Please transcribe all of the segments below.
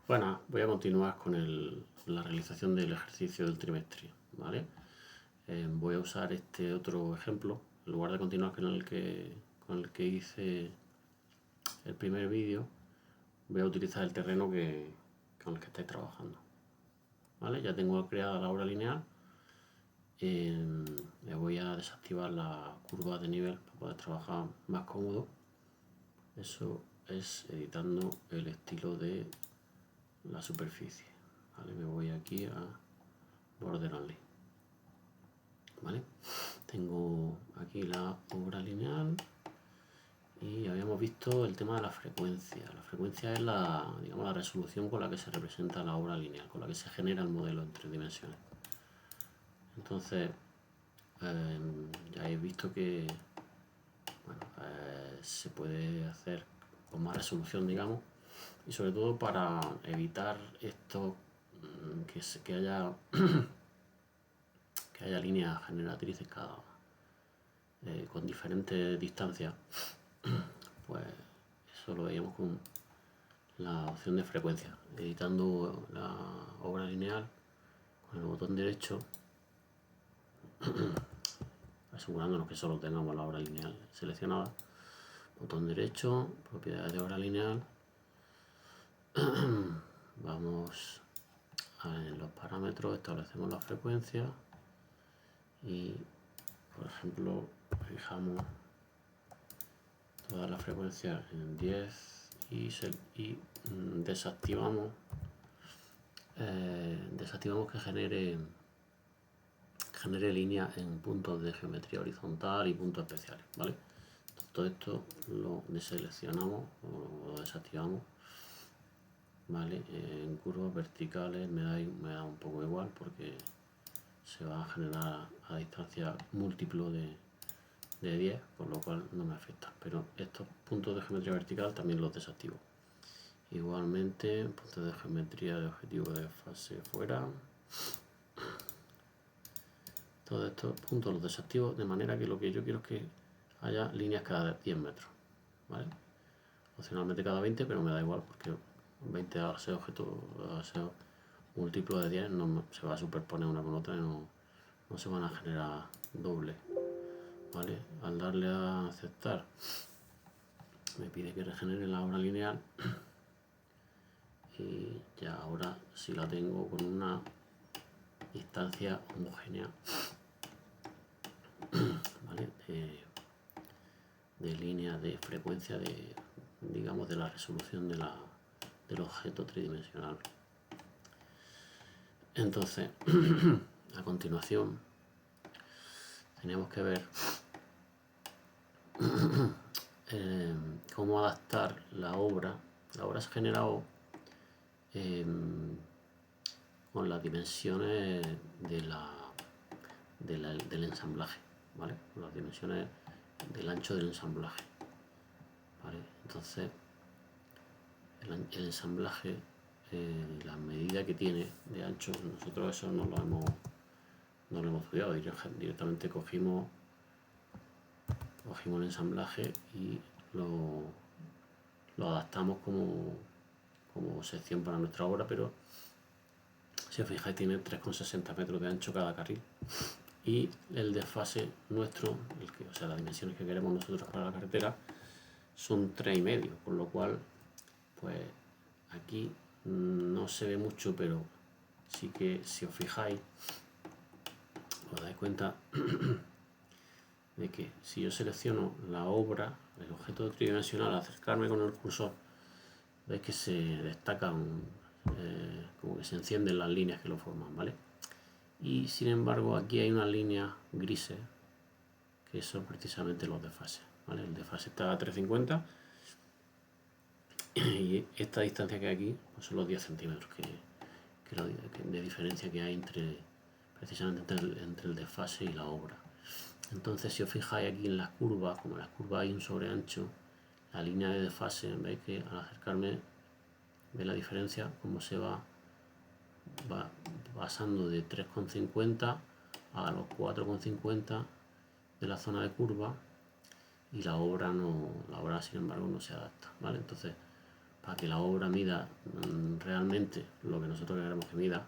Bueno, voy a continuar con la realización del ejercicio del trimestre, ¿vale? Voy a usar este otro ejemplo, en lugar de continuar con el que hice el primer vídeo, voy a utilizar el terreno con el que estáis trabajando, ¿vale? Ya tengo creada la obra lineal, le voy a desactivar la curva de nivel para poder trabajar más cómodo. Eso es editando el estilo de la superficie, ¿vale? Me voy aquí a Border Only, ¿vale? Tengo aquí la obra lineal y habíamos visto el tema de la frecuencia. La frecuencia es digamos, la resolución con la que se representa la obra lineal, con la que se genera el modelo en 3 dimensiones. Entonces, ya he visto que bueno, se puede hacer con más resolución, digamos, y sobre todo para evitar esto, que haya líneas generatrices con diferentes distancias. Pues eso lo veíamos con la opción de frecuencia, editando la obra lineal con el botón derecho, asegurándonos que solo tengamos la obra lineal seleccionada. Botón derecho, propiedades de obra lineal. Vamos en los parámetros, establecemos la frecuencia y, por ejemplo, fijamos toda la frecuencia en 10 y desactivamos que genere línea en puntos de geometría horizontal y puntos especiales, ¿vale? Todo esto lo deseleccionamos o lo desactivamos, ¿vale? En curvas verticales me da un poco igual porque se va a generar a distancia múltiplo de 10, por lo cual no me afecta, pero estos puntos de geometría vertical también los desactivo. Igualmente, puntos de geometría de objetivo de fase fuera, todos estos puntos los desactivo, de manera que lo que yo quiero es que haya líneas cada 10 metros, ¿vale? Opcionalmente cada 20, pero me da igual porque 20 a ser múltiplo de 10 no se va a superponer una con otra y no se van a generar doble, ¿vale? Al darle a aceptar me pide que regenere la obra lineal y ya ahora sí la tengo con una distancia homogénea, ¿vale? De línea de frecuencia digamos de la resolución del objeto tridimensional. Entonces, a continuación tenemos que ver cómo adaptar la obra. La obra se ha generado con las dimensiones del ensamblaje, ¿vale? Con las dimensiones del ancho del ensamblaje, ¿vale? Entonces, el ensamblaje, la medida que tiene de ancho, nosotros eso no lo hemos estudiado, directamente cogimos el ensamblaje y lo adaptamos como sección para nuestra obra, pero si os fijáis tiene 3,60 metros de ancho cada carril y el desfase nuestro, o sea, las dimensiones que queremos nosotros para la carretera son 3,5, con lo cual pues aquí no se ve mucho, pero sí que si os fijáis os dais cuenta de que si yo selecciono la obra, el objeto tridimensional, al acercarme con el cursor, veis que se destacan, como que se encienden las líneas que lo forman, ¿vale? Y sin embargo aquí hay unas líneas grises que son precisamente los desfases, ¿vale? El desfase está a 3,50 y esta distancia que hay aquí pues son los 10 centímetros de diferencia que hay precisamente entre el desfase y la obra. Entonces, si os fijáis aquí en las curvas, como en las curvas hay un sobreancho, la línea de desfase, veis que al acercarme, veis la diferencia, cómo se va pasando de 3,50 a los 4,50 de la zona de curva, y la obra sin embargo no se adapta, ¿vale? Entonces, para que la obra mida realmente lo que nosotros queremos que mida,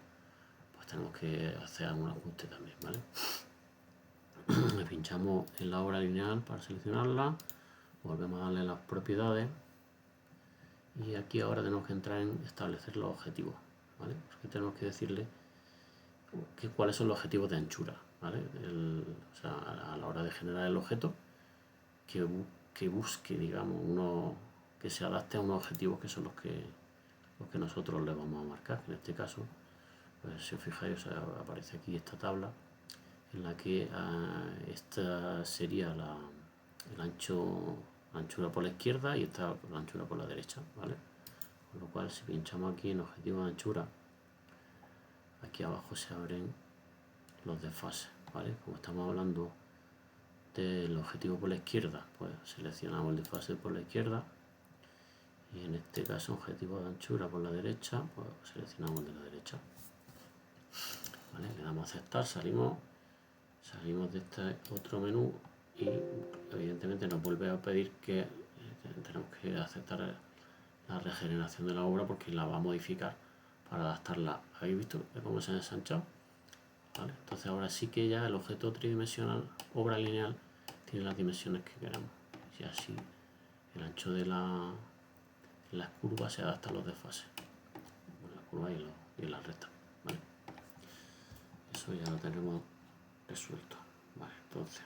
pues tenemos que hacer algún ajuste también, ¿vale? Le pinchamos en la obra lineal para seleccionarla, volvemos a darle las propiedades y aquí ahora tenemos que entrar en establecer los objetivos, ¿vale? Porque tenemos que decirle cuáles son los objetivos de anchura, ¿vale? O sea, a la hora de generar el objeto, que busque, digamos, uno que se adapte a unos objetivos que son los que nosotros le vamos a marcar. En este caso, pues, si os fijáis, o sea, aparece aquí esta tabla en la que esta sería la anchura por la izquierda y esta la anchura por la derecha, ¿vale? Con lo cual, si pinchamos aquí en objetivo de anchura, aquí abajo se abren los desfases, ¿vale? Como estamos hablando del objetivo por la izquierda, pues seleccionamos el desfase por la izquierda y en este caso objetivo de anchura por la derecha, pues seleccionamos el de la derecha, ¿vale? Le damos a aceptar, salimos de este otro menú y evidentemente nos vuelve a pedir que tenemos que aceptar la regeneración de la obra porque la va a modificar para adaptarla. ¿Habéis visto cómo se ha ensanchado? ¿Vale? Entonces ahora sí que ya el objeto tridimensional, obra lineal, tiene las dimensiones que queremos. Y así el ancho de las curvas se adapta a los desfases. En la curva y en la recta. ¿Vale? Eso ya lo tenemos resuelto. Vale, entonces,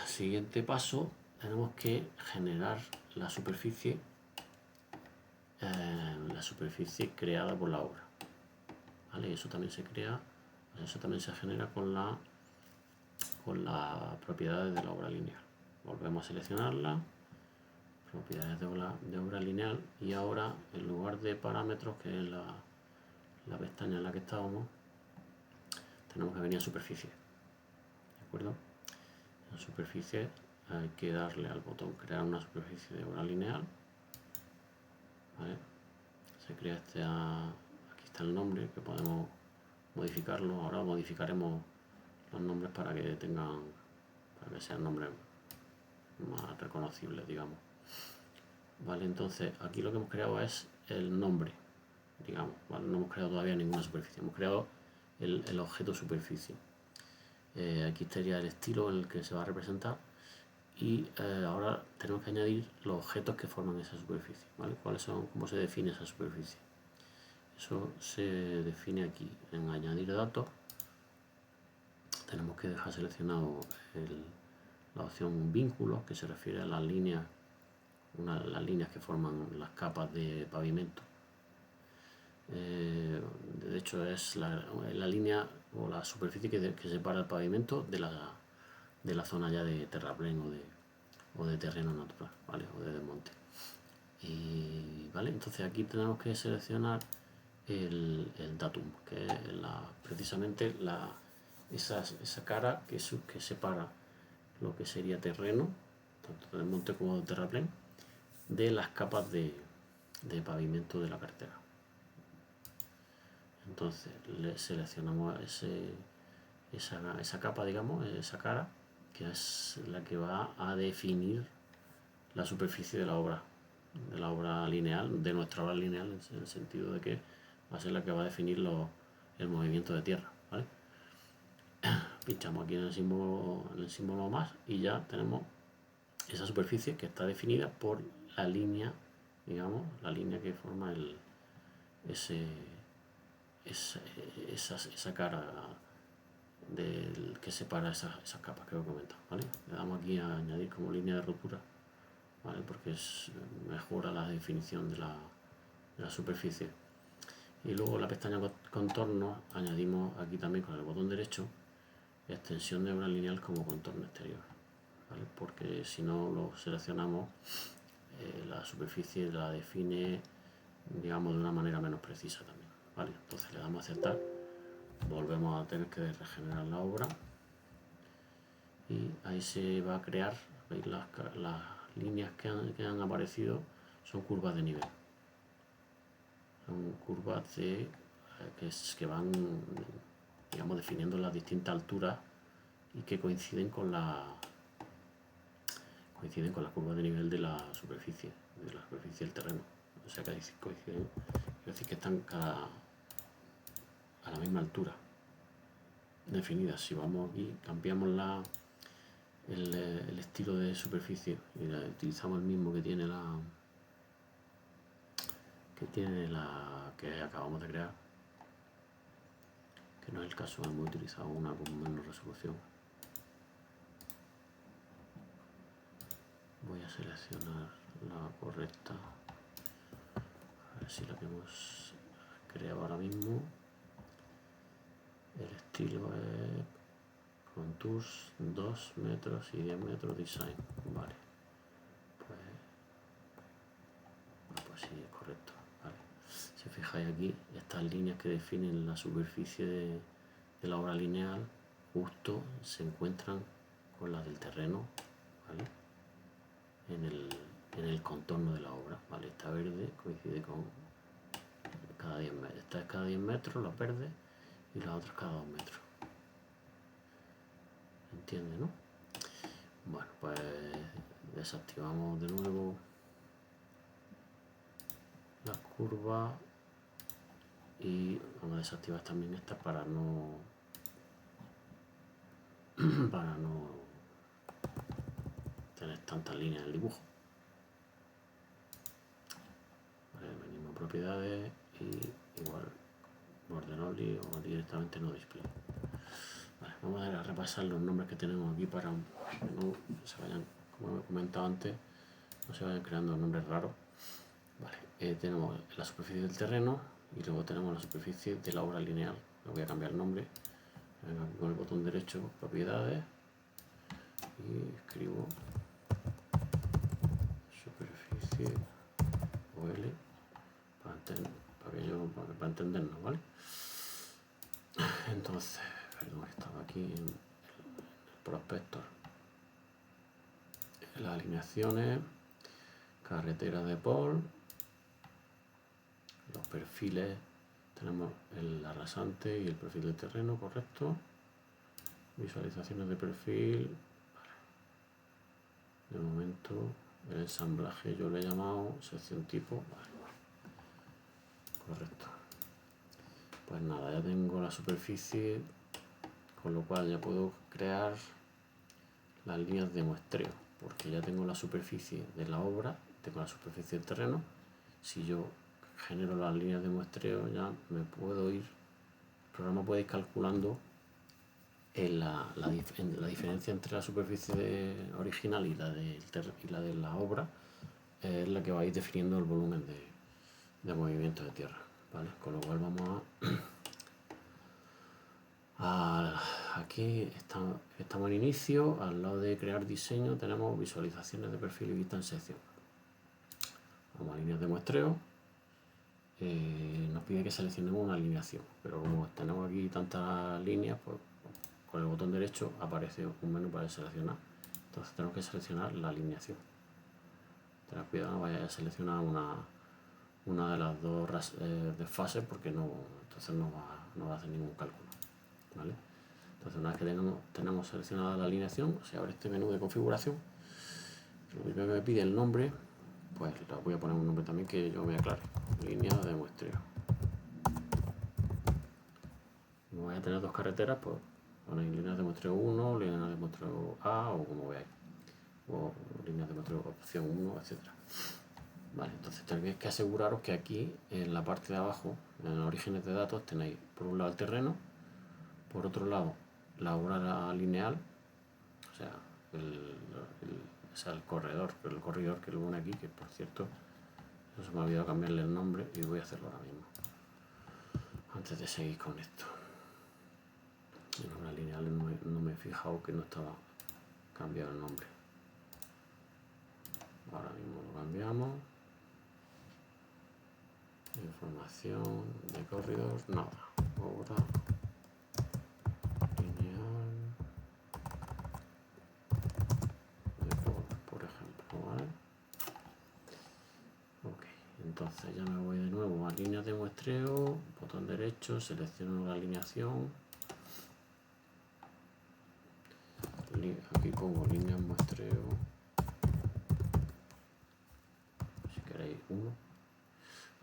siguiente paso, tenemos que generar la superficie creada por la obra. ¿Vale? Eso también se crea, eso también se genera con las propiedades de la obra lineal. Volvemos a seleccionarla, propiedades de obra lineal, y ahora en lugar de parámetros, que es la pestaña en la que estábamos, tenemos que venir a superficie. ¿De acuerdo? En superficie hay que darle al botón crear una superficie de obra lineal. ¿Vale? Se crea aquí está el nombre, que podemos modificarlo. Ahora modificaremos los nombres para que sean nombres más reconocibles, digamos. Vale, entonces aquí lo que hemos creado es el nombre, digamos, ¿vale? No hemos creado todavía ninguna superficie, hemos creado el objeto superficie. Aquí estaría el estilo en el que se va a representar y ahora tenemos que añadir los objetos que forman esa superficie, ¿vale? ¿Cuáles son? ¿Cómo se define esa superficie? Eso se define aquí en añadir datos. Tenemos que dejar seleccionado la opción vínculos, que se refiere a las líneas que forman las capas de pavimento. De hecho es la línea o la superficie que separa el pavimento de la zona ya de terraplén o de terreno natural, ¿vale? O de desmonte. Y vale, entonces aquí tenemos que seleccionar el datum, que es precisamente esa cara que separa lo que sería terreno, tanto de monte como de terraplén, de las capas de pavimento de la carretera. Entonces le seleccionamos esa capa, digamos, esa cara, que es la que va a definir la superficie de la obra lineal, de nuestra obra lineal, en el sentido de que va a ser la que va a definir el movimiento de tierra, ¿vale? Pinchamos aquí en el símbolo más y ya tenemos esa superficie que está definida por la línea, digamos, la línea que forma esa cara que separa esas capas que os he comentado, ¿vale? Le damos aquí a añadir como línea de rotura, ¿vale? Porque mejora la definición de la superficie. Y luego en la pestaña contorno añadimos aquí también con el botón derecho extensión de obra lineal como contorno exterior, ¿vale? Porque si no lo seleccionamos, la superficie la define, digamos, de una manera menos precisa también, ¿vale? Entonces le damos a aceptar, volvemos a tener que regenerar la obra y ahí se va a crear, ¿veis? Las líneas que han aparecido son curvas de nivel, son curvas que van, digamos, definiendo las distintas alturas y que coinciden con la curva de nivel de la superficie, de la superficie del terreno. O sea que coinciden, es decir, que están a la misma altura definida. Si vamos aquí, cambiamos el estilo de superficie y utilizamos el mismo que tiene la que acabamos de crear, que no es el caso, hemos utilizado una con menos resolución. Voy a seleccionar la correcta, a ver si la que hemos creado ahora mismo. El estilo es Contours 2 metros y 10 metros Design. Vale, pues sí, es correcto. Vale. Si fijáis aquí, estas líneas que definen la superficie de la obra lineal justo se encuentran con las del terreno, ¿vale? En el contorno de la obra, ¿vale? Esta verde coincide con cada 10 metros. Esta es cada 10 metros, la verde, y la otra cada 2 metros. ¿Entiende, no? Bueno, pues desactivamos de nuevo las curvas y vamos a desactivar también estas para no tener tantas líneas en el dibujo. Vale, venimos a propiedades y igual border only o directamente no display. Vale, vamos a repasar los nombres que tenemos aquí para que no se vayan, como he comentado antes, no se vayan creando nombres raros. Vale, tenemos la superficie del terreno y luego tenemos la superficie de la obra lineal. Le voy a cambiar el nombre. Vengo con el botón derecho, propiedades, y escribo superficie OL para entendernos, ¿vale? Entonces, perdón, estaba aquí en el prospector. Las alineaciones, carretera de Paul, los perfiles, tenemos el arrasante y el perfil del terreno, correcto. Visualizaciones de perfil, vale. De momento el ensamblaje yo le he llamado sección tipo, vale. Correcto. Pues nada, ya tengo la superficie, con lo cual ya puedo crear las líneas de muestreo, porque ya tengo la superficie de la obra, tengo la superficie del terreno. Si yo genero las líneas de muestreo, ya me puedo ir, el programa puede ir calculando la diferencia entre la superficie original y la de la obra, es la que va a ir definiendo el volumen de movimiento de tierra, ¿vale? Con lo cual vamos aquí estamos en inicio, al lado de crear diseño tenemos visualizaciones de perfil y vista en sección. Vamos a líneas de muestreo, nos pide que seleccionemos una alineación, pero como tenemos aquí tantas líneas, pues con el botón derecho aparece un menú para seleccionar. Entonces tenemos que seleccionar la alineación. Tened cuidado, no vaya a seleccionar una de las dos desfases, porque entonces no va a hacer ningún cálculo, ¿vale? Entonces una vez que tenemos seleccionada la alineación, se abre este menú de configuración. Lo primero que me pide el nombre, pues le voy a poner un nombre también que yo me aclare. Línea de muestreo. Como voy a tener dos carreteras, pues ponéis líneas de muestreo 1, líneas de muestreo A o como veáis, o líneas de muestreo opción 1, etc. Vale, entonces tenéis que aseguraros que aquí en la parte de abajo, en los orígenes de datos, tenéis por un lado el terreno, por otro lado la obra lineal, o sea, el corredor que lo pone aquí, que por cierto, eso se me ha olvidado cambiarle el nombre y voy a hacerlo ahora mismo, antes de seguir con esto. En obra lineal no me he fijado que no estaba cambiado el nombre. Ahora mismo lo cambiamos. Información de corredor, nada. Obra lineal de por ejemplo, ¿vale? Ok, entonces ya me voy de nuevo a líneas de muestreo, botón derecho, selecciono la alineación. Aquí pongo líneas muestreo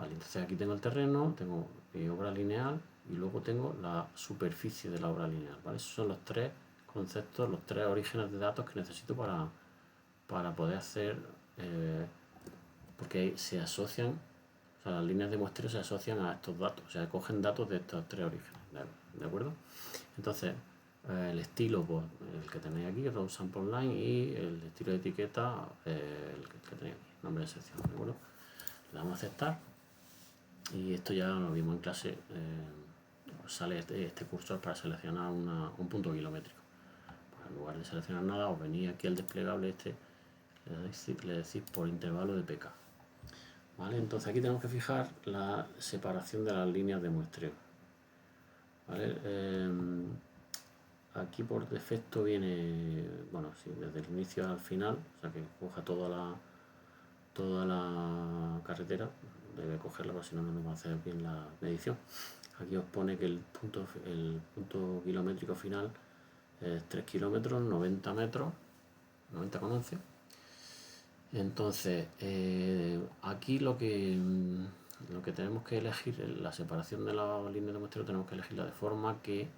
Vale, entonces aquí tengo el terreno, tengo mi obra lineal y luego tengo la superficie de la obra lineal, ¿vale? Esos son los tres conceptos, los tres orígenes de datos que necesito para poder hacer, porque se asocian, o sea, las líneas de muestreo se asocian a estos datos, o sea, cogen datos de estos tres orígenes, ¿de acuerdo? Entonces, el estilo, pues, el que tenéis aquí, Row Sample Line, y el estilo de etiqueta, el que tenéis aquí, nombre de sección, ¿de acuerdo? Le damos a aceptar y esto ya lo vimos en clase. Sale este cursor para seleccionar un punto kilométrico. Pues en lugar de seleccionar nada, os venía aquí el desplegable este, le decís por intervalo de pk. ¿Vale? Entonces aquí tenemos que fijar la separación de las líneas de muestreo. ¿Vale? Aquí por defecto viene, bueno, sí, desde el inicio al final, o sea que coja toda la carretera, debe cogerla, porque si no, no nos va a hacer bien la medición. Aquí os pone que el punto kilométrico final es 3 kilómetros, 90 metros, 90,11. Entonces, aquí lo que tenemos que elegir, la separación de la línea de muestreo, tenemos que elegirla de forma que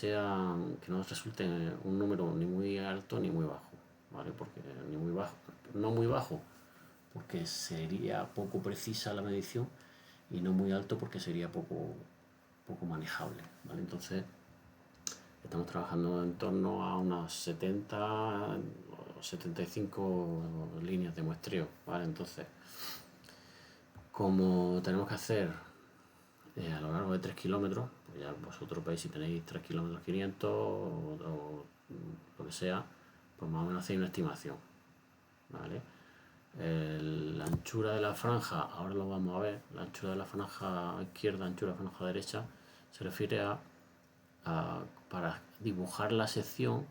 que no resulte un número ni muy alto ni muy bajo, ¿vale? Porque ni muy bajo, no muy bajo, porque sería poco precisa la medición, y no muy alto porque sería poco manejable, ¿vale? Entonces estamos trabajando en torno a unas 70 o 75 líneas de muestreo, ¿vale? Entonces, como tenemos que hacer a lo largo de 3 kilómetros, pues ya vosotros veis si tenéis 3 kilómetros 500 o lo que sea, pues más o menos hacéis una estimación, ¿vale? La anchura de la franja, ahora lo vamos a ver, la anchura de la franja izquierda, anchura de la franja derecha, se refiere para dibujar la sección,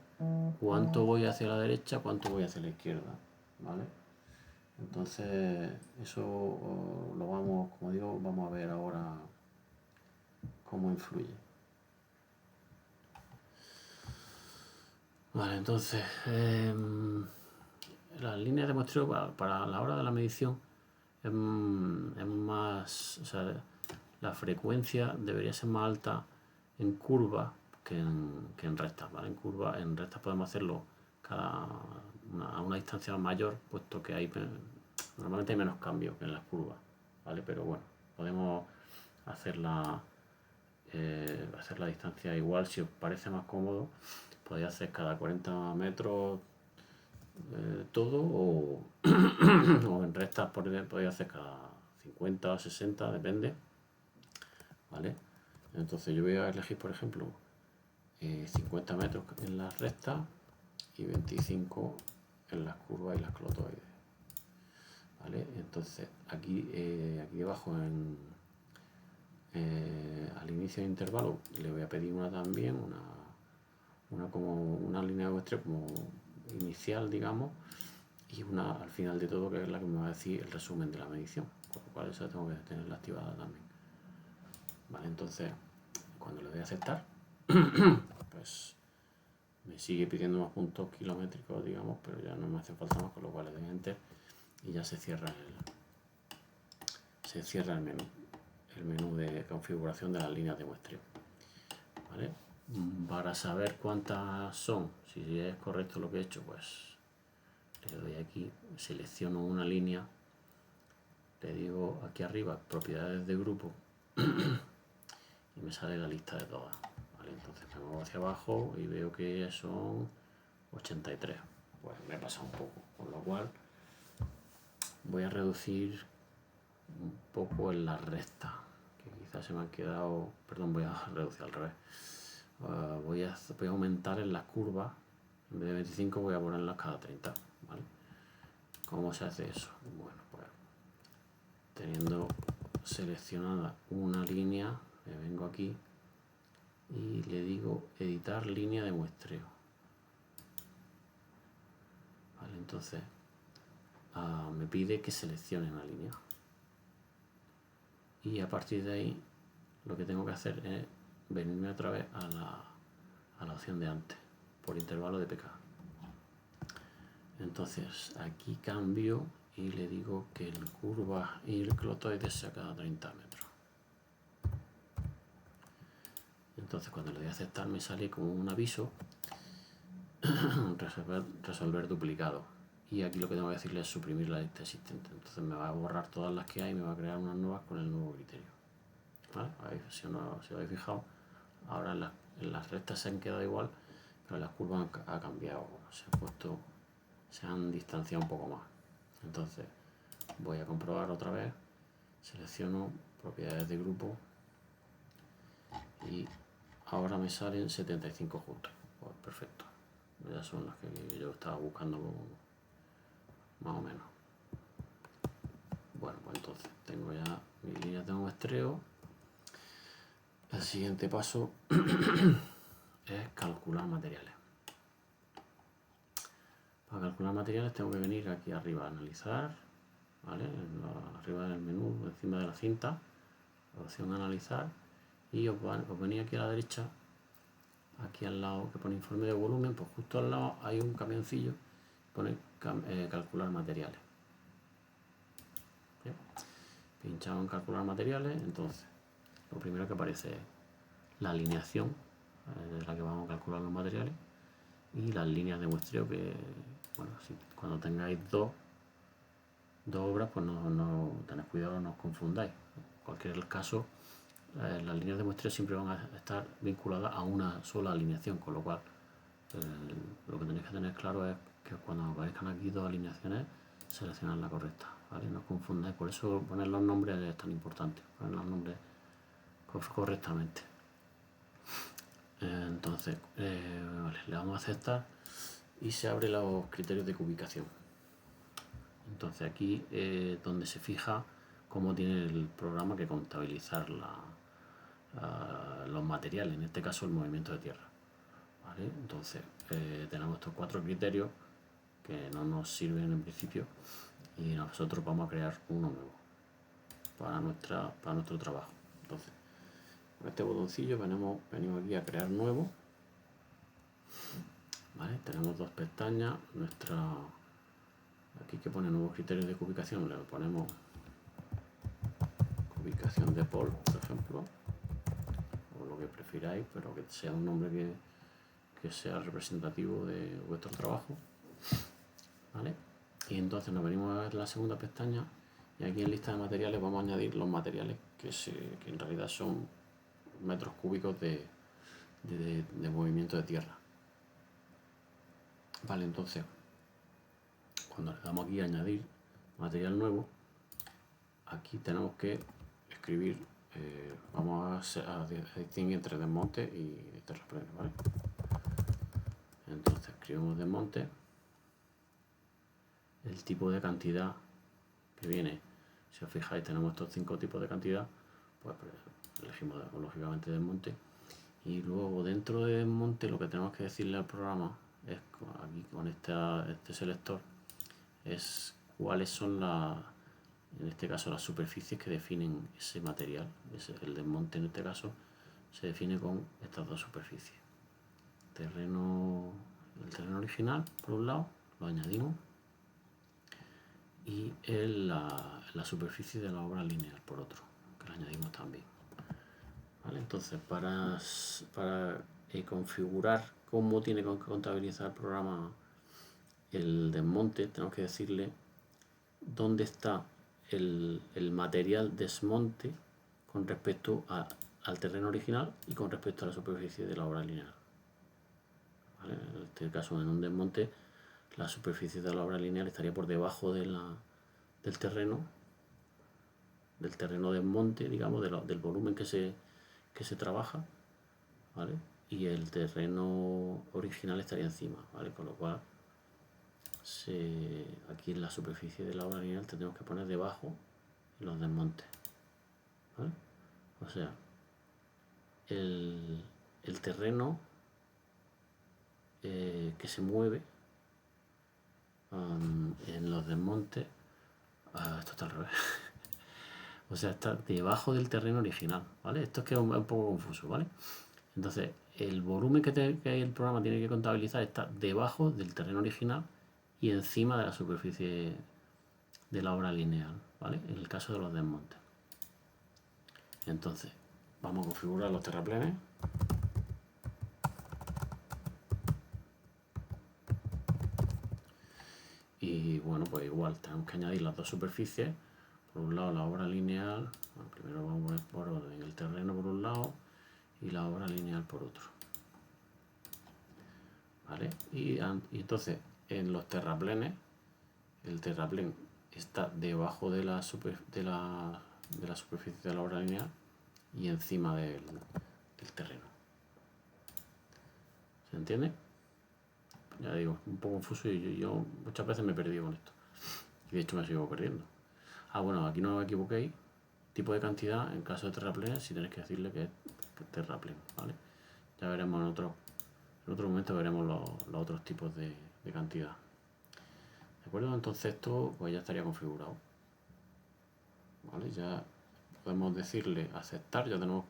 cuánto voy hacia la derecha, cuánto voy hacia la izquierda, ¿vale? Entonces, eso lo vamos, como digo, vamos a ver ahora cómo influye. Vale, entonces, las líneas de muestreo para la hora de la medición es más, o sea, la frecuencia debería ser más alta en curva que en rectas, ¿vale? En rectas podemos hacerlo a una distancia mayor, puesto que normalmente hay menos cambio que en las curvas, ¿vale? Pero bueno, podemos hacer la distancia igual. Si os parece más cómodo, podéis hacer cada 40 metros todo, o en rectas podéis hacer cada 50 o 60, depende, ¿vale? Entonces yo voy a elegir, por ejemplo, 50 metros en las rectas y 25 en las curvas y las clotoides, ¿vale? Entonces aquí debajo al inicio del intervalo le voy a pedir también una línea de muestreo como inicial, digamos, y una al final de todo, que es la que me va a decir el resumen de la medición, con lo cual esa tengo que tenerla activada también, ¿vale? Entonces, cuando le doy a aceptar, pues me sigue pidiendo más puntos kilométricos, digamos, pero ya no me hace falta más, con lo cual le doy enter y ya se cierra el menú de configuración de las líneas de muestreo, ¿vale? Para saber cuántas son, si es correcto lo que he hecho, pues le doy aquí, selecciono una línea, le digo aquí arriba propiedades de grupo y me sale la lista de todas, ¿vale? Entonces me muevo hacia abajo y veo que son 83, pues me he pasado un poco, con lo cual voy a reducir un poco en la recta, que quizás se me han quedado, perdón, voy a reducir al revés. Voy a aumentar en las curvas, en vez de 25 voy a ponerlas cada 30, ¿vale? ¿Cómo se hace eso? Bueno, pues teniendo seleccionada una línea, me vengo aquí y le digo editar línea de muestreo, ¿vale? Entonces me pide que seleccione una línea y a partir de ahí lo que tengo que hacer es venirme otra vez a la opción de antes, por intervalo de pk. Entonces aquí cambio y le digo que el curva y el clotoide sea cada 30 metros. Entonces cuando le doy a aceptar me sale como un aviso resolver duplicado, y aquí lo que tengo que decirle es suprimir la lista existente. Entonces me va a borrar todas las que hay y me va a crear unas nuevas con el nuevo criterio, ¿vale? Ahí, si os habéis fijado, ahora en las rectas se han quedado igual, pero las curvas han cambiado, se han distanciado un poco más. Entonces voy a comprobar otra vez, selecciono propiedades de grupo y ahora me salen 75 juntos. Pues perfecto, ya son las que yo estaba buscando más o menos. Bueno, pues entonces tengo ya mis líneas de muestreo. El siguiente paso es calcular materiales. Para calcular materiales tengo que venir aquí arriba a analizar, ¿vale? Arriba del menú, encima de la cinta, opción analizar, y os venís aquí a la derecha, aquí al lado que pone informe de volumen, pues justo al lado hay un camioncillo que pone calcular materiales. ¿Bien? Pinchamos en calcular materiales, entonces lo primero que aparece es la alineación de la que vamos a calcular los materiales y las líneas de muestreo que, bueno, cuando tengáis dos obras, pues no tenéis cuidado, no os confundáis. En cualquier caso, las líneas de muestreo siempre van a estar vinculadas a una sola alineación, con lo cual lo que tenéis que tener claro es que cuando aparezcan aquí dos alineaciones, seleccionad la correcta, ¿vale? No os confundáis, por eso poner los nombres es tan importante, poner los nombres correctamente. Entonces, vale, le vamos a aceptar y se abre los criterios de cubicación. Entonces aquí donde se fija cómo tiene el programa que contabilizar los materiales, en este caso el movimiento de tierra, ¿vale? Entonces tenemos estos 4 criterios que no nos sirven en principio y nosotros vamos a crear uno nuevo para nuestro trabajo. Entonces con este botoncillo venimos aquí a crear nuevo, ¿vale? Tenemos dos pestañas, aquí que pone nuevos criterios de cubicación, le ponemos cubicación de Paul, por ejemplo, o lo que prefiráis, pero que sea un nombre que sea representativo de vuestro trabajo, ¿vale? Y entonces nos venimos a ver la segunda pestaña y aquí en lista de materiales vamos a añadir los materiales que en realidad son metros cúbicos de movimiento de tierra, vale. Entonces cuando le damos aquí a añadir material nuevo, aquí tenemos que escribir, vamos a distinguir entre desmonte y terrapleno, ¿vale? Entonces escribimos desmonte, el tipo de cantidad que viene, si os fijáis tenemos estos 5 tipos de cantidad, pues elegimos lógicamente desmonte, y luego dentro de desmonte lo que tenemos que decirle al programa es, aquí con este selector, es cuáles son en este caso las superficies que definen ese material. El desmonte en este caso se define con estas dos superficies. El terreno original por un lado, lo añadimos, y la superficie de la obra lineal por otro, que la añadimos también, ¿vale? Entonces para configurar cómo tiene que contabilizar el programa el desmonte, tenemos que decirle dónde está el material desmonte con respecto al terreno original y con respecto a la superficie de la obra lineal, ¿vale? En este caso, en un desmonte, la superficie de la obra lineal estaría por debajo del terreno desmonte, digamos, del volumen que se trabaja, ¿vale? Y el terreno original estaría encima, ¿vale? Con lo cual aquí en la superficie de la obra lineal tenemos que poner debajo los desmontes, ¿vale? O sea, el terreno que se mueve en los desmontes, esto está al revés, o sea, está debajo del terreno original, ¿vale? Esto es que es un poco confuso, ¿vale? Entonces, el volumen que el programa tiene que contabilizar está debajo del terreno original y encima de la superficie de la obra lineal, ¿vale? En el caso de los desmontes. Entonces, vamos a configurar los terraplenes. Y bueno, pues igual tenemos que añadir las dos superficies. Por un lado la obra lineal, bueno, primero vamos a poner por orden el terreno por un lado y la obra lineal por otro. ¿Vale? Y entonces en los terraplenes, el terraplén está debajo de la superficie de la obra lineal y encima del terreno. ¿Se entiende? Ya digo, un poco confuso y yo muchas veces me he perdido con esto. Y de hecho me sigo perdiendo. Ah, bueno, aquí no os equivoquéis. Tipo de cantidad, en caso de terraplén, si tenéis que decirle que es terraplén, ¿vale? Ya veremos en otro momento veremos los otros tipos de cantidad. ¿De acuerdo? Entonces esto pues ya estaría configurado. ¿Vale? Ya podemos decirle aceptar, ya tenemos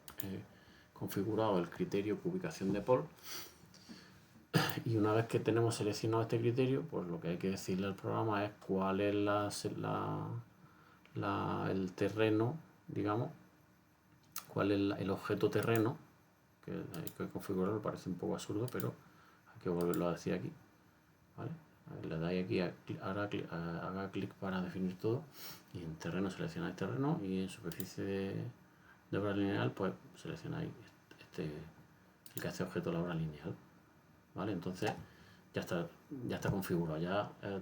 configurado el criterio de ubicación de pol. Y una vez que tenemos seleccionado este criterio, pues lo que hay que decirle al programa es cuál es el terreno, digamos, cuál es el objeto terreno, que hay que configurarlo, parece un poco absurdo, pero hay que volverlo a decir aquí. ¿Vale? Le dais aquí, haga clic para definir todo, y en terreno seleccionáis terreno, y en superficie de obra lineal, pues seleccionáis el que hace objeto de la obra lineal. ¿Vale? Entonces ya está configurado, ya el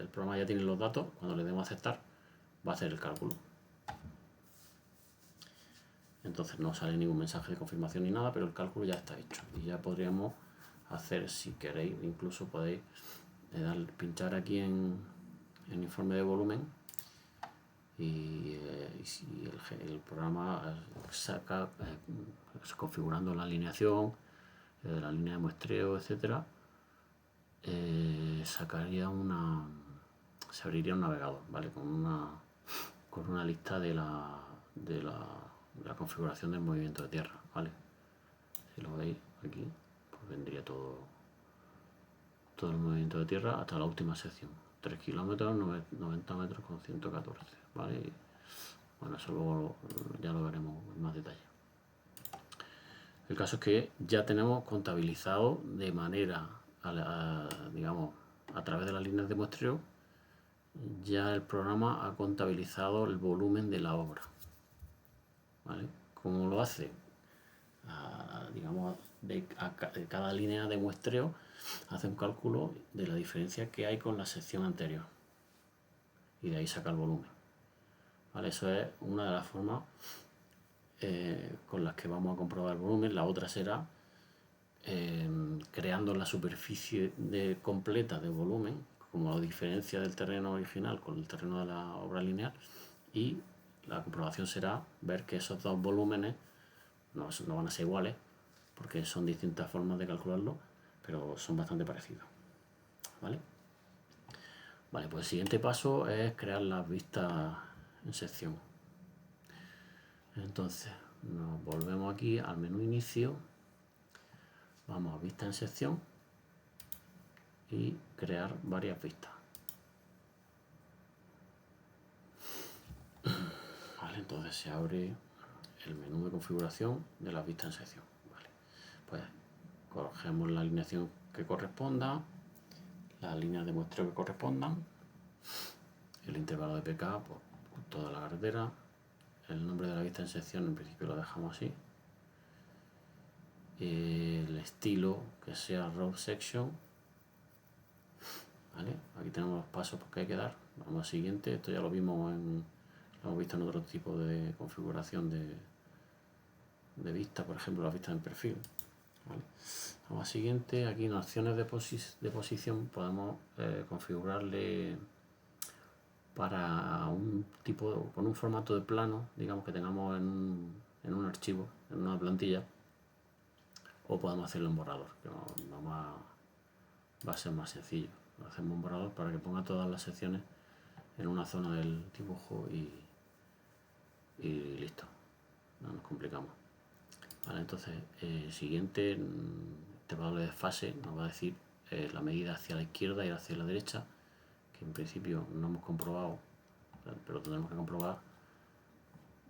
programa ya tiene los datos. Cuando le demos a aceptar va a hacer el cálculo. Entonces no sale ningún mensaje de confirmación ni nada, pero el cálculo ya está hecho y ya podríamos hacer, si queréis, incluso podéis pinchar aquí en informe de volumen y si el programa saca configurando la alineación, la línea de muestreo, etcétera, se abriría un navegador, ¿vale? Con una lista de la configuración del movimiento de tierra, ¿vale? Si lo veis aquí, pues vendría todo el movimiento de tierra hasta la última sección, 3 kilómetros, 90 metros con 114, ¿vale? Y, bueno, eso luego ya lo veremos en más detalle. El caso es que ya tenemos contabilizado de manera, digamos, a través de las líneas de muestreo, ya el programa ha contabilizado el volumen de la obra, ¿vale? ¿Cómo lo hace? Digamos, de cada línea de muestreo hace un cálculo de la diferencia que hay con la sección anterior y de ahí saca el volumen, ¿vale? Eso es una de las formas con las que vamos a comprobar el volumen. La otra será creando la superficie completa de volumen, como la diferencia del terreno original con el terreno de la obra lineal, y la comprobación será ver que esos dos volúmenes no van a ser iguales, porque son distintas formas de calcularlo, pero son bastante parecidos. ¿Vale? Vale, pues el siguiente paso es crear las vistas en sección. Entonces nos volvemos aquí al menú inicio, vamos a vista en sección y crear varias vistas. Vale, entonces se abre el menú de configuración de las vistas en sección. Vale, pues cogemos la alineación que corresponda, las líneas de muestreo que correspondan, el intervalo de PK por toda la carretera, el nombre de la vista en sección en principio lo dejamos así, el estilo que sea row section, ¿vale? Aquí tenemos los pasos que hay que dar. Vamos al siguiente. Esto ya lo hemos visto en otro tipo de configuración de vista, por ejemplo la vista en perfil, ¿vale? Vamos al siguiente. Aquí en opciones de posición podemos configurarle para un tipo, con un formato de plano, digamos, que tengamos en un archivo, en una plantilla, o podemos hacerlo en borrador, que va a ser más sencillo. Lo hacemos en borrador para que ponga todas las secciones en una zona del dibujo y listo, no nos complicamos. Vale, entonces siguiente intervalo de desfase nos va a decir la medida hacia la izquierda y hacia la derecha, que en principio no hemos comprobado pero tendremos que comprobar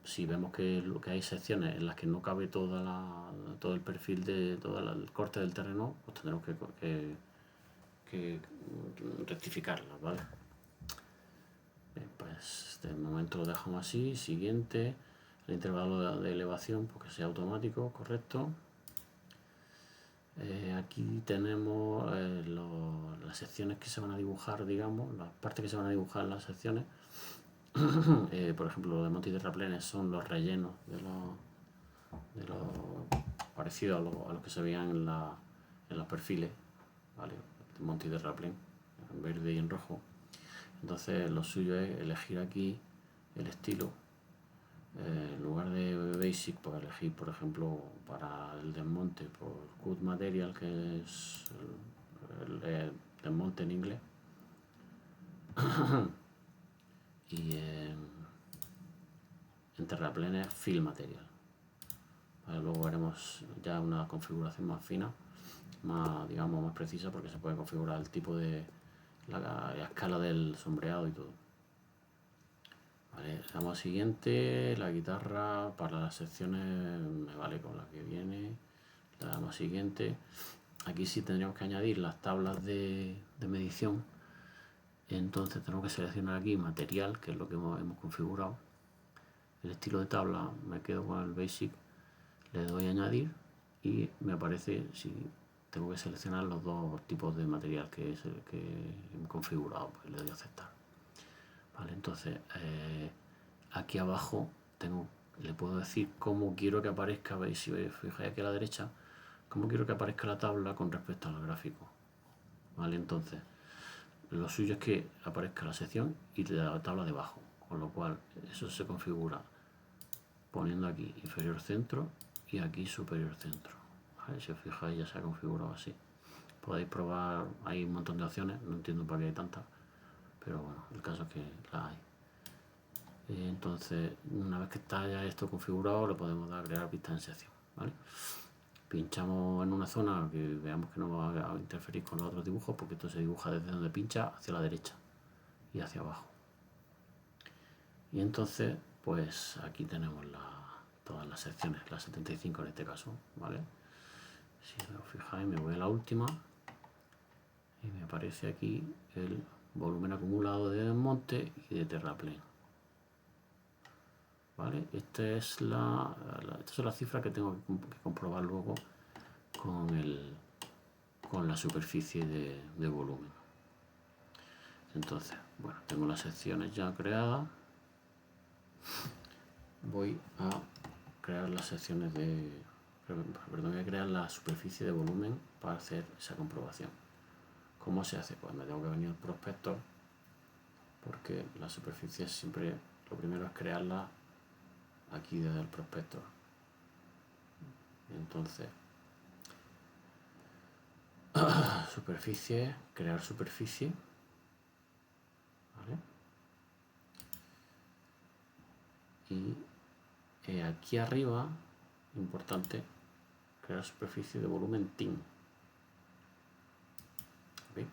si vemos que hay secciones en las que no cabe todo el perfil de todo el corte del terreno, pues tendremos que rectificarlas, ¿vale? Bien, pues de momento lo dejamos así. Siguiente, el intervalo de elevación, pues que sea automático, correcto. Aquí tenemos las secciones que se van a dibujar, digamos, las partes que se van a dibujar en las secciones. Por ejemplo, los de monte y terraplenes son los rellenos de los parecidos a los que se veían en los perfiles, ¿vale? De monte y terraplén, en verde y en rojo. Entonces lo suyo es elegir aquí el estilo. En lugar de Basic, pues elegir, por ejemplo, para el desmonte, por Cut Material, que es el desmonte en inglés. Y en terraplenes Fill Material. Vale, luego haremos ya una configuración más fina, más, digamos, más precisa, porque se puede configurar el tipo de la escala del sombreado y todo. Vale, damos siguiente, la guitarra para las secciones me vale con la que viene. Le damos siguiente. Aquí sí tendríamos que añadir las tablas de medición. Entonces tenemos que seleccionar aquí material, que es lo que hemos configurado. El estilo de tabla me quedo con el Basic, le doy a añadir y me aparece si tengo que seleccionar los dos tipos de material que he configurado, pues le doy a aceptar. Vale, entonces aquí abajo le puedo decir cómo quiero que aparezca. Veis, si os fijáis aquí a la derecha, cómo quiero que aparezca la tabla con respecto al gráfico. Vale, entonces lo suyo es que aparezca la sección y la tabla debajo, con lo cual eso se configura poniendo aquí inferior centro y aquí superior centro. ¿Vale? Si os fijáis ya se ha configurado así. Podéis probar, hay un montón de opciones, no entiendo para qué hay tantas, pero bueno, el caso es que las hay. Entonces, una vez que está ya esto configurado, le podemos dar a crear vista en sección, ¿vale? Pinchamos en una zona que veamos que no va a interferir con los otros dibujos, porque esto se dibuja desde donde pincha hacia la derecha y hacia abajo. Y entonces, pues aquí tenemos todas las secciones, las 75 en este caso, ¿vale? Si os fijáis, me voy a la última y me aparece aquí el volumen acumulado de desmonte y de terraplén. ¿Vale? Estas son las cifras que tengo que comprobar luego con la superficie de volumen. Entonces, bueno, tengo las secciones ya creadas. Voy a crear las secciones voy a crear la superficie de volumen para hacer esa comprobación. ¿Cómo se hace? Pues me tengo que venir al prospector, porque la superficie siempre, lo primero es crearla aquí desde el prospector. Entonces, superficie, crear superficie, ¿vale? Y aquí arriba, importante, crear superficie de volumen TIN. ¿Okay?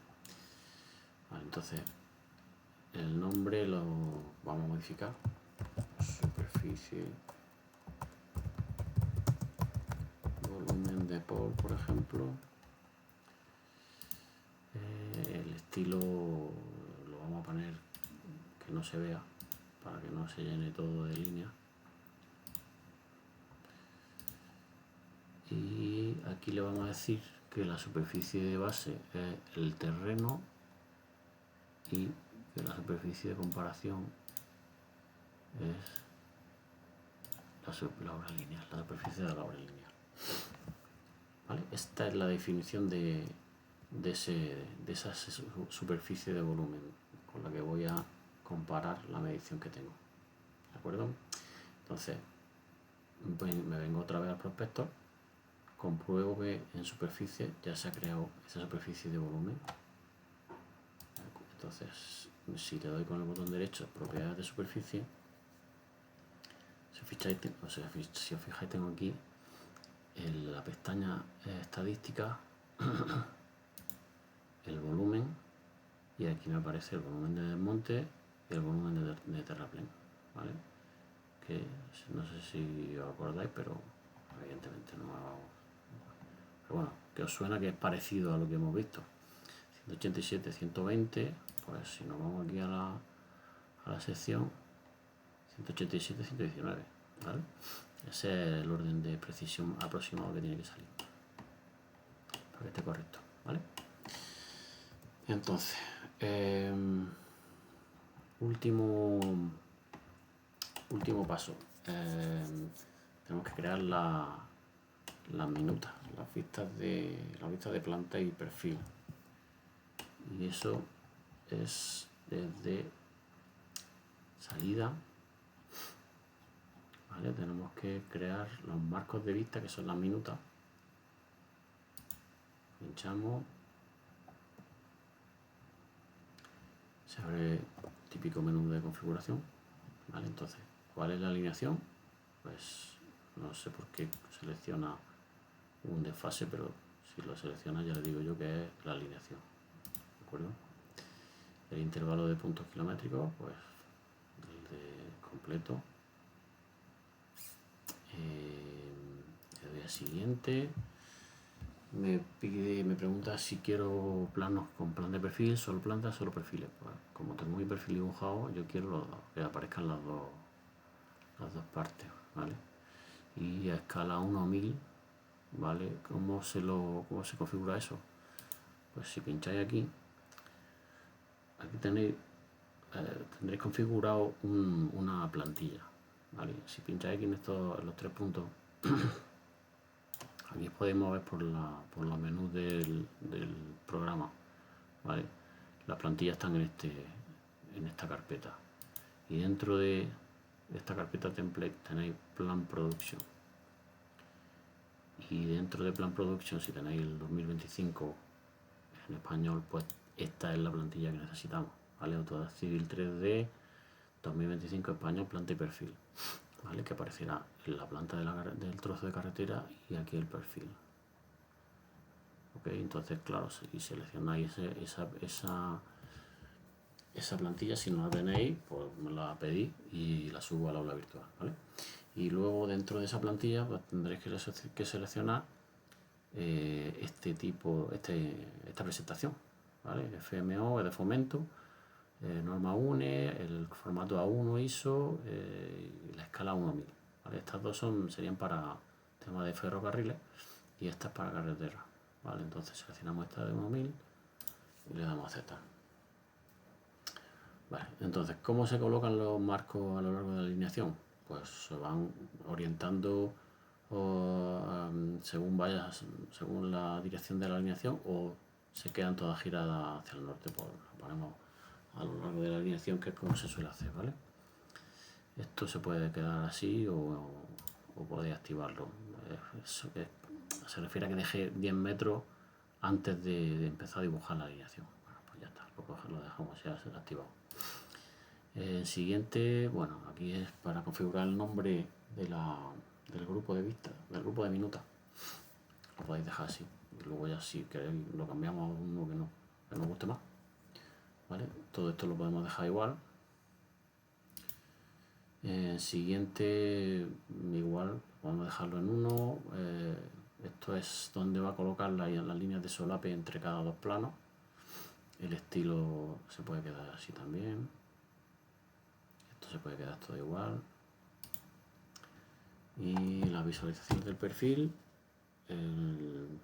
Vale, entonces, el nombre lo vamos a modificar. Superficie volumen de por ejemplo. El estilo lo vamos a poner que no se vea, para que no se llene todo de línea. Y aquí le vamos a decir que la superficie de base es el terreno y que la superficie de comparación es la obra lineal, la superficie de la obra lineal. ¿Vale? Esta es la definición de esa superficie de volumen con la que voy a comparar la medición que tengo. ¿De acuerdo? Entonces, me vengo otra vez al prospector, compruebo que en superficie ya se ha creado esa superficie de volumen. Entonces, si le doy con el botón derecho, propiedades de superficie, si os fijáis, tengo aquí en la pestaña estadística el volumen, y aquí me aparece el volumen de desmonte y el volumen de terraplén, ¿vale? Que no sé si os acordáis, pero evidentemente no. Pero bueno, que os suena que es parecido a lo que hemos visto. 187, 120, pues si nos vamos aquí a la sección 187, 119, ¿vale? Ese es el orden de precisión aproximado que tiene que salir para que esté correcto, ¿vale? Entonces, último paso. Tenemos que crear las minutas, las vistas de planta y perfil. Y eso es desde salida, ¿vale? Tenemos que crear los marcos de vista, que son las minutas. Pinchamos, se abre el típico menú de configuración, ¿vale? Entonces, ¿cuál es la alineación? Pues no sé por qué selecciona un desfase, pero si lo selecciona ya le digo yo que es la alineación, ¿de acuerdo? El intervalo de puntos kilométricos, pues el de completo. Le doy a siguiente. Me pregunta si quiero planos con plan de perfil, solo plantas, solo perfiles. Pues, como tengo mi perfil dibujado, yo quiero que aparezcan las dos partes, ¿vale? Y a escala 1:1000, ¿vale? ¿Cómo se configura eso? Pues si pincháis aquí tendréis configurado una plantilla, ¿vale? Si pincháis aquí en los 3 puntos, aquí podéis mover por los menús del programa, ¿vale? Las plantillas están en esta carpeta, y dentro de esta carpeta template tenéis plan production, y dentro de plan production, si tenéis el 2025 en español, pues esta es la plantilla que necesitamos, ¿vale? Autodesk Civil 3D 2025 español, planta y perfil, ¿vale? Que aparecerá en la planta del trozo de carretera y aquí el perfil. Ok, entonces claro, si seleccionáis esa plantilla, si no la tenéis, pues me la pedís y la subo al aula virtual, ¿vale? Y luego dentro de esa plantilla pues tendréis que seleccionar esta presentación, ¿vale? FMO es de fomento, norma UNE, el formato A1 ISO y la escala 1:1000, ¿vale? Estas dos serían para tema de ferrocarriles y esta es para carretera, ¿vale? Entonces seleccionamos esta de 1:1000 y le damos a aceptar. Vale, entonces, ¿cómo se colocan los marcos a lo largo de la alineación? Pues se van orientando según la dirección de la alineación, o se quedan todas giradas hacia el norte, pues lo ponemos a lo largo de la alineación, que es como se suele hacer, ¿vale? Esto se puede quedar así o podéis activarlo. Se refiere a que deje 10 metros antes de empezar a dibujar la alineación. Bueno, pues ya está, lo dejamos ya activado. El siguiente, bueno, aquí es para configurar el nombre del grupo de vista, del grupo de minutas. Lo podéis dejar así. Y luego ya si queréis lo cambiamos a uno que nos guste más, ¿vale? Todo esto lo podemos dejar igual. Siguiente, igual, podemos dejarlo en 1. Esto es donde va a colocar las líneas de solape entre cada dos planos. El estilo se puede quedar así también. Esto se puede quedar todo igual. Y la visualización del perfil, el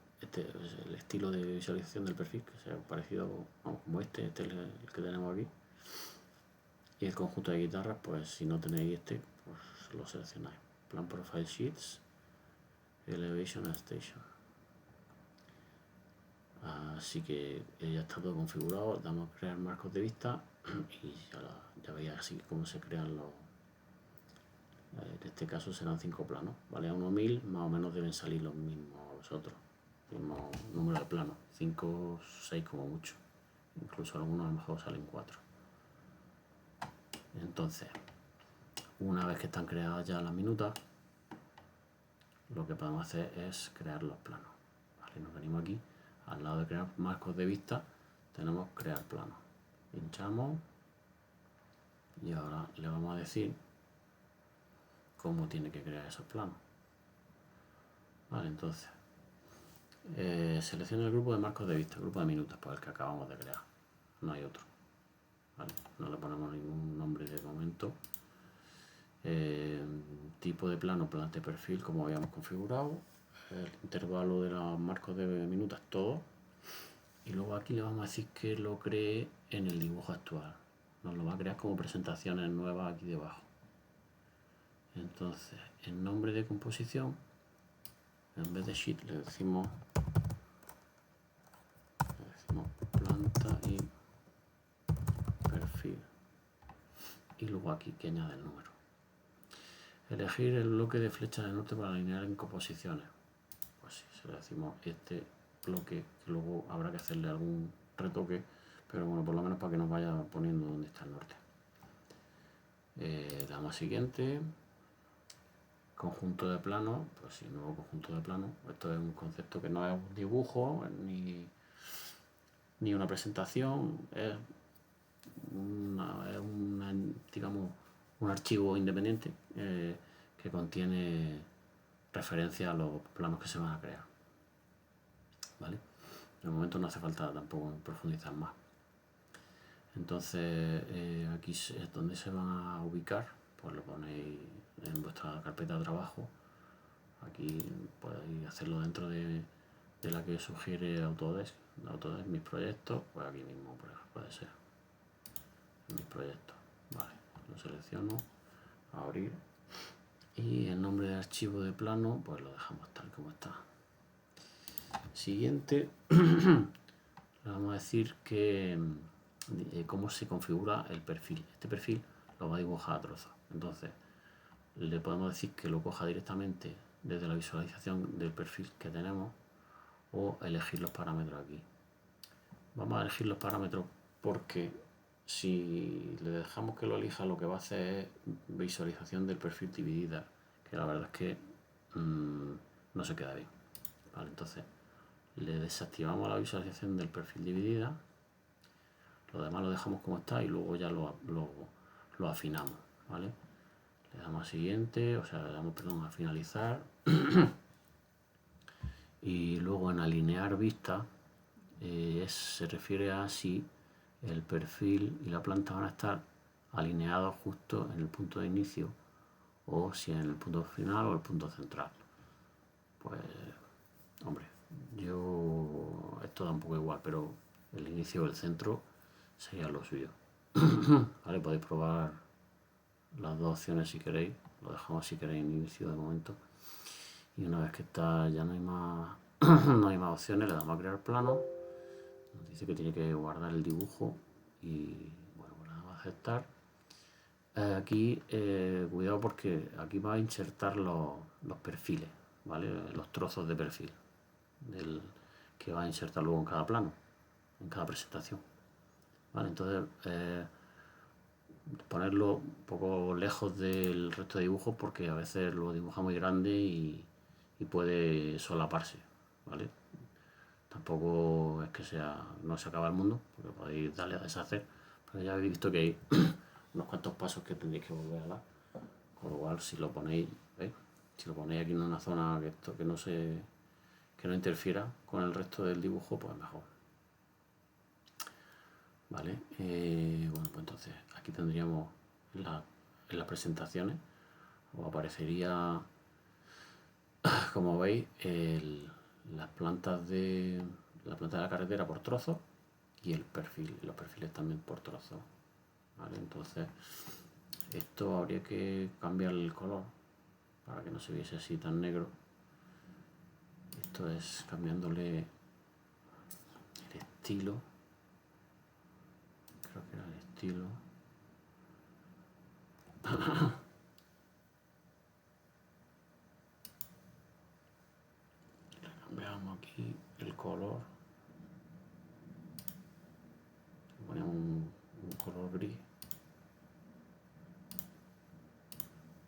estilo de visualización del perfil, que sea parecido, como este es el que tenemos aquí. Y el conjunto de guitarras, pues si no tenéis este, pues lo seleccionáis. Plan Profile Sheets, Elevation Station. Así que ya está todo configurado. Damos a crear marcos de vista y ya veis así cómo se crean los. En este caso serán 5 planos, ¿vale? A 1:1000 más o menos deben salir los mismos otros, mismo número de planos, 5, 6 como mucho. Incluso algunos a lo mejor salen 4. Entonces, una vez que están creadas ya las minutas, lo que podemos hacer es crear los planos, ¿vale? Nos venimos aquí, al lado de crear marcos de vista, tenemos crear planos. Pinchamos Y ahora le vamos a decir cómo tiene que crear esos planos. Vale, entonces selecciona el grupo de marcos de vista, el grupo de minutas, pues el que acabamos de crear, no hay otro. Vale, no le ponemos ningún nombre de momento. Tipo de plano, plan de perfil, como habíamos configurado, el intervalo de los marcos de minutas, todo. Y luego aquí le vamos a decir que lo cree en el dibujo actual. Nos lo va a crear como presentaciones nuevas aquí debajo. Entonces, en nombre de composición, en vez de sheet le decimos planta y perfil. Y luego aquí que añade el número. Elegir el bloque de flecha del norte para alinear en composiciones. Pues sí, se le decimos este bloque, que luego habrá que hacerle algún retoque, pero bueno, por lo menos para que nos vaya poniendo donde está el norte. Damos a siguiente. Conjunto de planos, pues sí, nuevo conjunto de planos. Esto es un concepto que no es un dibujo ni una presentación, es digamos, un archivo independiente que contiene referencia a los planos que se van a crear. ¿Vale? De momento no hace falta tampoco profundizar más. Entonces aquí es donde se van a ubicar, pues lo ponéis en vuestra carpeta de trabajo. Aquí podéis hacerlo dentro de la que sugiere Autodesk, mis proyectos, pues aquí mismo puede ser mis proyectos. Vale, lo selecciono, abrir, y el nombre de archivo de plano pues lo dejamos tal como está. Siguiente, le vamos a decir que cómo se configura el perfil. Este perfil lo va a dibujar a trozos, entonces le podemos decir que lo coja directamente desde la visualización del perfil que tenemos o elegir los parámetros aquí. Vamos a elegir los parámetros porque si le dejamos que lo elija, lo que va a hacer es visualización del perfil dividida, que la verdad es que no se queda bien. Vale, entonces le desactivamos la visualización del perfil dividida, lo demás lo dejamos como está y luego ya lo afinamos. ¿Vale? Le damos a siguiente, o sea, le damos, perdón, a finalizar. Y luego en alinear vista se refiere a si el perfil y la planta van a estar alineados justo en el punto de inicio o si en el punto final o el punto central. Pues, hombre, esto da un poco igual, pero el inicio o el centro sería lo suyo. Vale, podéis probar las dos opciones si queréis, lo dejamos si queréis en inicio de momento, y una vez que está ya no hay más no hay más opciones, le damos a crear plano, nos dice que tiene que guardar el dibujo y bueno, le damos a aceptar. Aquí cuidado porque aquí va a insertar los perfiles, ¿vale? Los trozos de perfil que va a insertar luego en cada plano, en cada presentación, ¿vale? Entonces ponerlo un poco lejos del resto de dibujos porque a veces lo dibuja muy grande y puede solaparse, ¿vale? Tampoco es que no se acaba el mundo, porque podéis darle a deshacer, pero ya habéis visto que hay unos cuantos pasos que tendréis que volver a dar, con lo cual si lo ponéis, ¿veis? Si lo ponéis aquí en una zona que no interfiera con el resto del dibujo, pues mejor. Vale, bueno, pues entonces aquí tendríamos en las presentaciones, os aparecería, como veis, las plantas de la carretera por trozos y los perfiles también por trozos. ¿Vale? Entonces esto habría que cambiar el color para que no se viese así tan negro. Esto es cambiándole el estilo, creo que era el estilo. Cambiamos aquí el color, ponemos un color gris,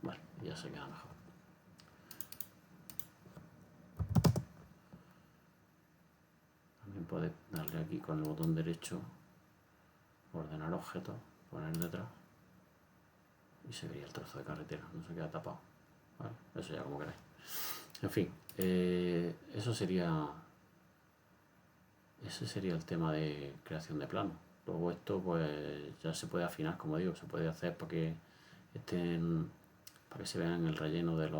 vale, ya se queda mejor. También podéis darle aquí con el botón derecho, ordenar objetos, poner detrás, y se vería el trozo de carretera, no se queda tapado. ¿Vale? Eso ya como queráis. En fin, ese sería el tema de creación de plano. Luego esto pues ya se puede afinar, como digo, se puede hacer para que se vean el relleno de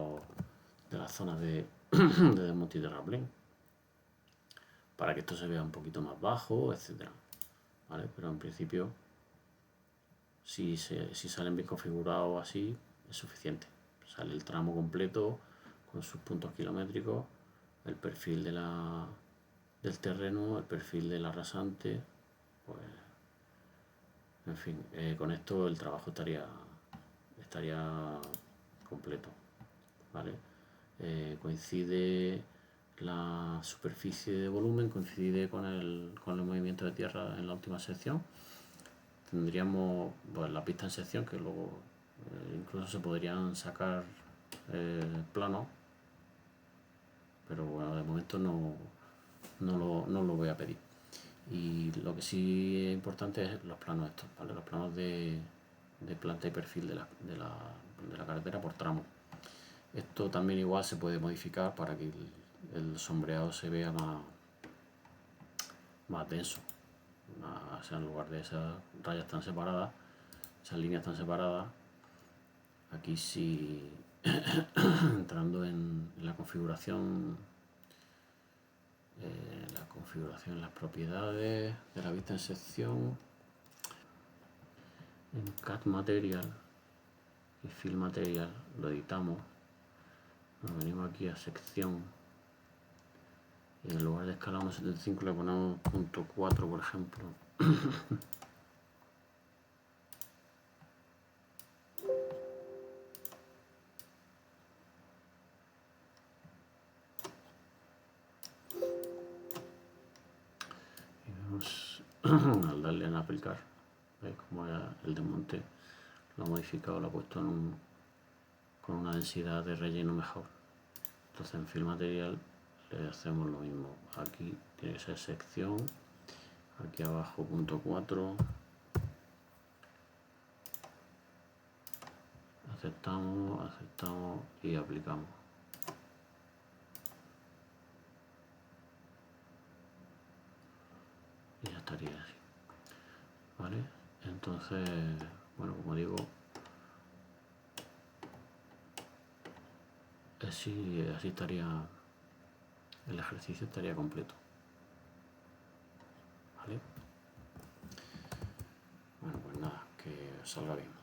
las zonas de desmonte y terraplén, para que esto se vea un poquito más bajo, etcétera. ¿Vale? Pero en principio, si salen bien configurados así, es suficiente. Sale el tramo completo con sus puntos kilométricos, el perfil del terreno, el perfil del arrasante, pues, en fin, con esto el trabajo estaría completo, ¿vale? Coincide la superficie de volumen, coincide con el movimiento de tierra en la última sección. Tendríamos pues, la pista en sección, que luego incluso se podrían sacar planos, pero bueno, de momento no lo voy a pedir. Y lo que sí es importante es los planos estos, ¿vale? Los planos de planta y perfil de la carretera por tramo. Esto también igual se puede modificar para que el sombreado se vea más denso. O sea, en lugar de esas rayas tan separadas, esas líneas tan separadas, aquí sí, entrando en la configuración, las propiedades de la vista en sección, en CAD Material y Fill Material lo editamos, nos venimos aquí a sección y en lugar de escala 1.75 le ponemos .4, por ejemplo. Y vemos al darle en aplicar, ¿veis cómo era el desmonte? Lo ha modificado, lo ha puesto con una densidad de relleno mejor. Entonces en Fill Material le hacemos lo mismo. Aquí tiene que ser sección, aquí abajo .4, aceptamos y aplicamos. Y ya estaría así, ¿vale? Entonces, bueno, como digo, así estaría, el ejercicio estaría completo, ¿vale? Bueno, pues nada, que salga bien.